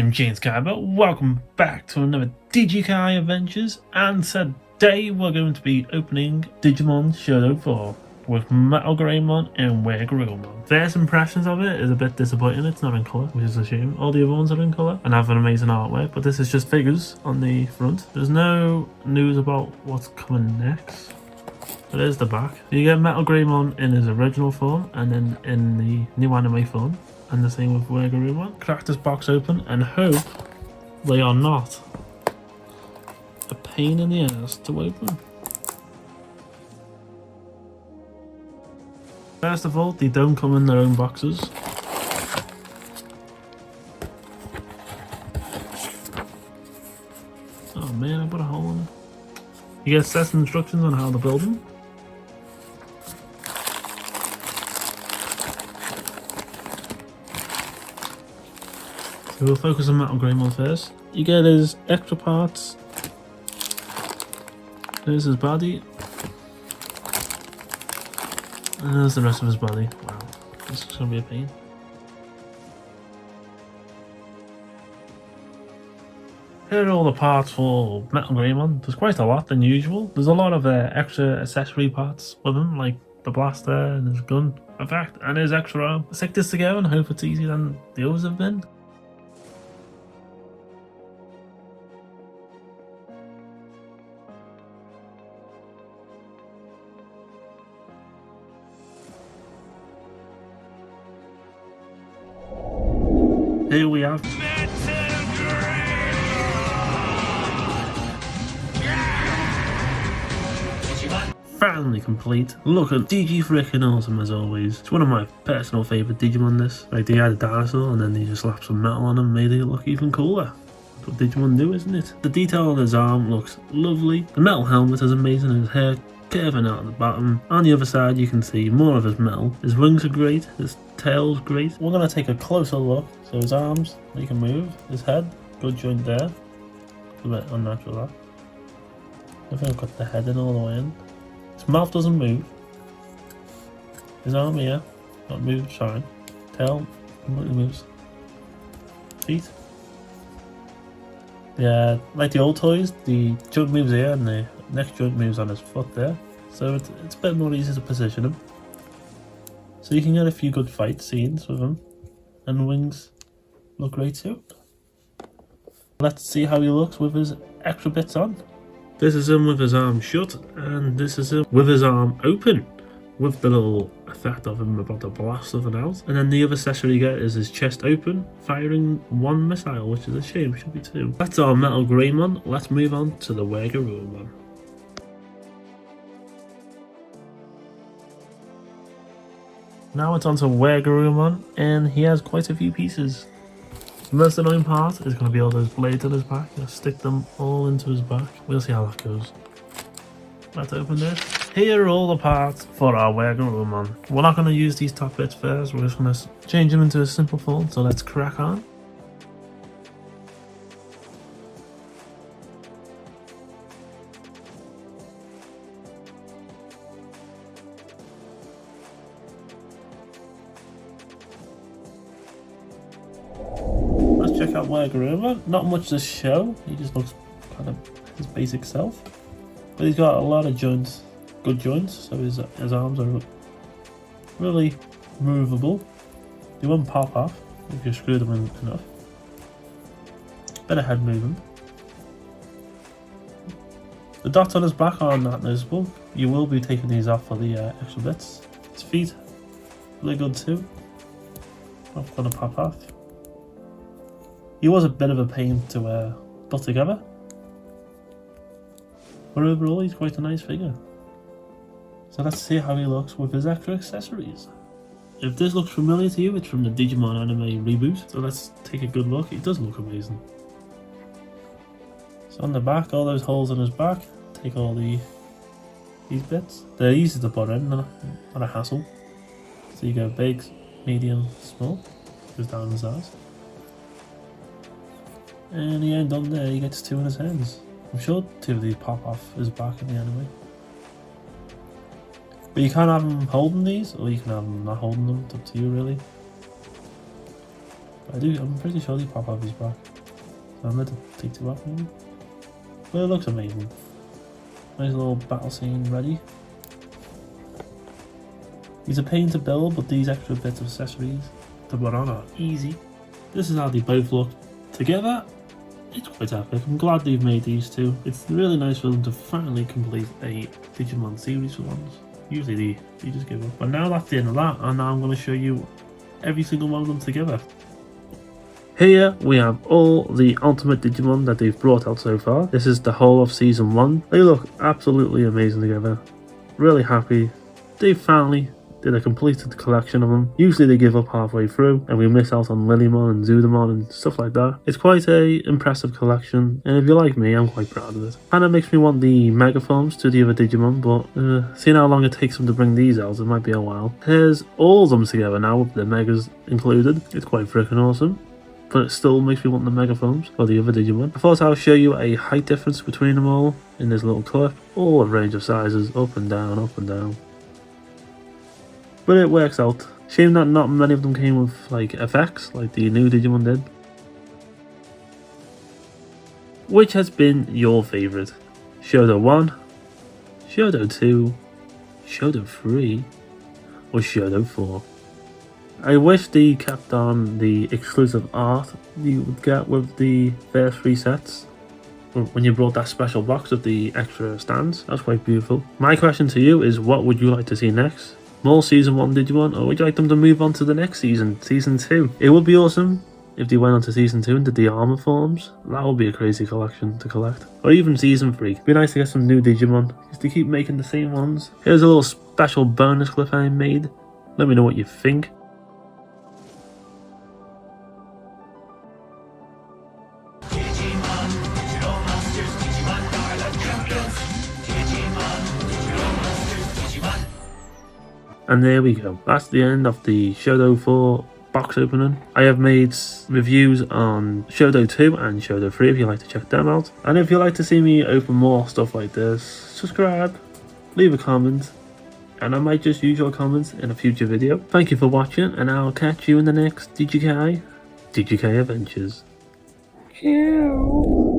I'm James Kai, but welcome back to another DigiKai Adventures, and today we're going to be opening Digimon Shodo 4 with Metalgreymon and WereGarurumon. First impressions of it is a bit disappointing. It's not in colour, which is a shame. All the other ones are in colour and have an amazing artwork, but this is just figures on the front. There's no news about what's coming next. But there's the back. You get Metalgreymon in his original form and then in the new anime form. And the same with WereGarurumon. Crack this box open and hope they are not a pain in the ass to open. First of all, they don't come in their own boxes. Oh man, I put a hole in it. You get set instructions on how to build them. We'll focus on Metalgreymon first. You get his extra parts. There's his body. And there's the rest of his body. Wow, this is gonna be a pain. Here are all the parts for Metalgreymon. There's quite a lot than usual. There's a lot of extra accessory parts with him, like the blaster and his gun effect and his extra arm. Stick this together and hope it's easier than the others have been. Here we have finally complete. Looking Digi freaking awesome as always. It's one of my personal favourite Digimon this. Like they had a dinosaur and then they just slapped some metal on him and made it look even cooler. That's what Digimon do, isn't it? The detail on his arm looks lovely. The metal helmet is amazing and his hair curving out at the bottom. On the other side you can see more of his metal. His wings are great, his tail's great. We're going to take a closer look. So his arms, they can move. His head, good joint there. It's a bit unnatural that. I think I've got the head in all the way in. His mouth doesn't move. His arm here, not moved, sorry. Tail, completely moves. Feet. Yeah, like the old toys, the joint moves here and the next joint moves on his foot there. So it's a bit more easy to position him. So you can get a few good fight scenes with him. And the wings look great too. Let's see how he looks with his extra bits on. This is him with his arm shut, and this is him with his arm open, with the little effect of him about to blast something out. And then the other accessory you get is his chest open, firing one missile, which is a shame, should be two. That's our Metalgreymon. Let's move on to the WereGarurumon. Now it's on to WereGarurumon, and he has quite a few pieces. The most annoying part is going to be all those blades on his back. I'll stick them all into his back. We'll see how that goes. Let's open this. Here are all the parts for our WereGarurumon. We're not going to use these top bits first. We're just going to change them into a simple form. So let's crack on. Check out WereGarurumon. Not much to show. He just looks kind of his basic self. But he's got a lot of joints, good joints, so his arms are really movable. They won't pop off if you screw them in enough. Better head movement. The dots on his back are not noticeable. You will be taking these off for the extra bits. His feet, really good too. Not going to pop off. He was a bit of a pain to put together, but overall he's quite a nice figure. So let's see how he looks with his extra accessories. If this looks familiar to you, it's from the Digimon anime reboot, so let's take a good look. It does look amazing. So on the back, all those holes in his back, take all these bits. They're easy to put in, not a hassle. So you go big, medium, small, goes down his size. And he ain't done there, he gets two in his hands. I'm sure two of these pop off his back in the anime. But you can't have him holding these, or you can have him not holding them, it's up to you really. I'm pretty sure they pop off his back. So I'm going to take two off maybe. But it looks amazing. Nice little battle scene ready. He's a pain to build, but these extra bits of accessories to put on are easy. This is how they both look together. It's quite epic. I'm glad they've made these two. It's really nice for them to finally complete a Digimon series for once. Usually they just give up. But now that's the end of that, and now I'm going to show you every single one of them together. Here we have all the Ultimate Digimon that they've brought out so far. This is the whole of Season 1. They look absolutely amazing together. Really happy. They finally did a completed collection of them. Usually they give up halfway through and we miss out on Lilymon and Zudamon and stuff like that. It's quite a impressive collection, and if you like me, I'm quite proud of it. Kinda makes me want the Mega Forms to the other Digimon, but seeing how long it takes them to bring these out, it might be a while. Here's all of them together now with the Megas included. It's quite freaking awesome. But it still makes me want the Mega Forms for the other Digimon. I thought I'll show you a height difference between them all in this little clip. All a range of sizes, up and down, up and down. But it works out. Shame that not many of them came with like effects like the new Digimon did. Which has been your favourite? Shodo 1, Shodo 2, Shodo 3, or Shodo 4? I wish they kept on the exclusive art you would get with the first 3 sets. When you brought that special box of the extra stands, that's quite beautiful. My question to you is, what would you like to see next? More Season 1 Digimon, or would you like them to move on to the next season, Season 2? It would be awesome if they went on to Season 2 and did the armor forms. That would be a crazy collection to collect. Or even Season 3. It'd be nice to get some new Digimon, because they keep making the same ones. Here's a little special bonus clip I made. Let me know what you think. And there we go. That's the end of the Shodo 4 box opening. I have made reviews on Shodo 2 and Shodo 3 if you'd like to check them out. And if you'd like to see me open more stuff like this, subscribe, leave a comment, and I might just use your comments in a future video. Thank you for watching, and I'll catch you in the next DGK Adventures. Ew.